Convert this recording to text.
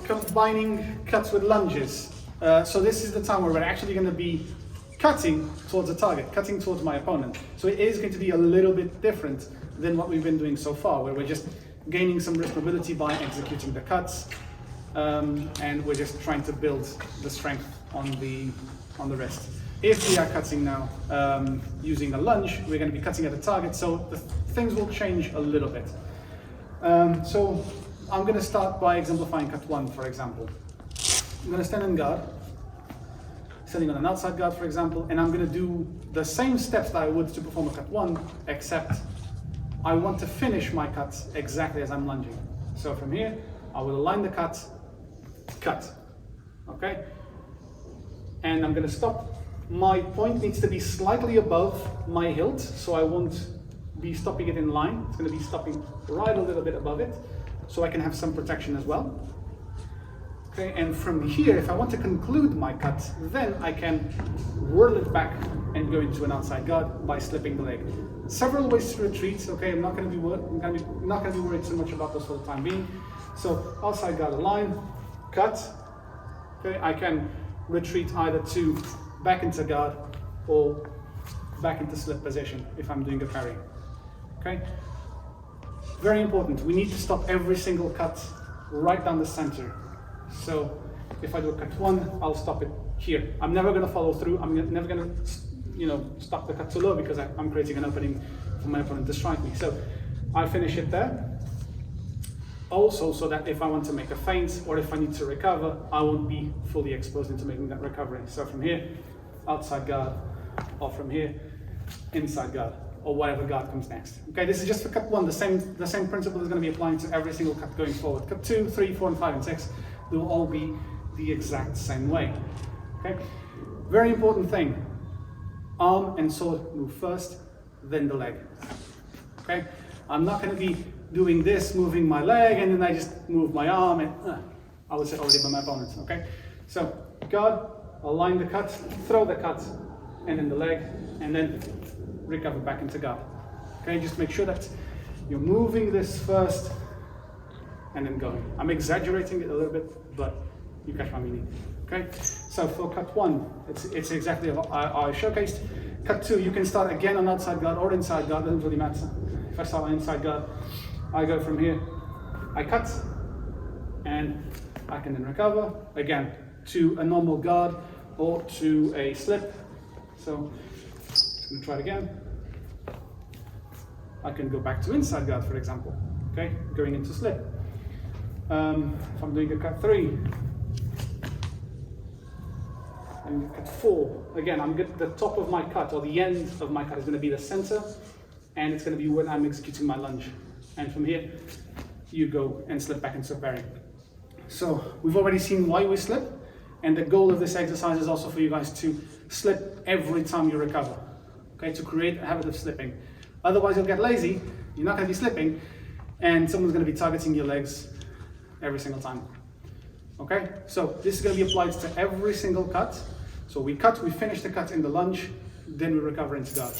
combining cuts with lunges. So this is the time where we're actually going to be cutting towards a target, cutting towards my opponent. So it is going to be a little bit different than what we've been doing so far, where we're just gaining some wrist mobility by executing the cuts, and we're just trying to build the strength on the wrist. If we are cutting now using a lunge, we're going to be cutting at a target, so things will change a little bit. So I'm going to start by exemplifying cut 1, for example. I'm going to stand in guard, standing on an outside guard, for example, and I'm going to do the same steps that I would to perform a cut 1, except I want to finish my cuts exactly as I'm lunging. So from here, I will align the cut, okay? And I'm going to stop. My point needs to be slightly above my hilt, so I won't be stopping it in line. It's going to be stopping right a little bit above it, so I can have some protection as well. Okay, and from here, if I want to conclude my cut, then I can whirl it back and go into an outside guard by slipping the leg. Several ways to retreat. Okay, I'm not going to be worried so much about this for the time being. So outside guard align, cut. Okay, I can retreat either to back into guard or back into slip position if I'm doing a parry. Okay, very important. We need to stop every single cut right down the center. So if I do a cut 1, I'll stop it here. I'm never going to follow through. I'm never going to, stop the cut too low because I'm creating an opening for my opponent to strike me. So I finish it there. Also, so that if I want to make a feint or if I need to recover, I won't be fully exposed into making that recovery. So from here, outside guard, or from here, inside guard, or whatever guard comes next. Okay, this is just for cut 1. The same principle is going to be applying to every single cut going forward. Cut 2, 3, 4, and 5, and 6. They will all be the exact same way. Okay, very important thing. Arm and sword move first, then the leg. Okay, I'm not going to be doing this, moving my leg, and then I just move my arm, and I was hit already by my opponent. Okay, so guard, align the cut, throw the cut, and then the leg, and then recover back into guard. Okay, just make sure that you're moving this first and then going. I'm exaggerating it a little bit, but you catch my meaning. Okay, so for cut 1, it's exactly how I showcased. Cut 2, you can start again on outside guard or inside guard, doesn't really matter. If I start on inside guard, I go from here, I cut, and I can then recover again to a normal guard or to a slip. So I'm gonna try it again. I can go back to inside guard, for example. Okay, going into slip. If I'm doing a cut 3 and cut 4, again, the top of my cut or the end of my cut is going to be the center, and it's going to be when I'm executing my lunge. And from here, you go and slip back into a parry. So we've already seen why we slip, and the goal of this exercise is also for you guys to slip every time you recover. Okay, to create a habit of slipping. Otherwise, you'll get lazy. You're not going to be slipping, and someone's going to be targeting your legs every single time. Okay, so this is going to be applied to every single cut. So we cut, we finish the cut in the lunge, then we recover into guard.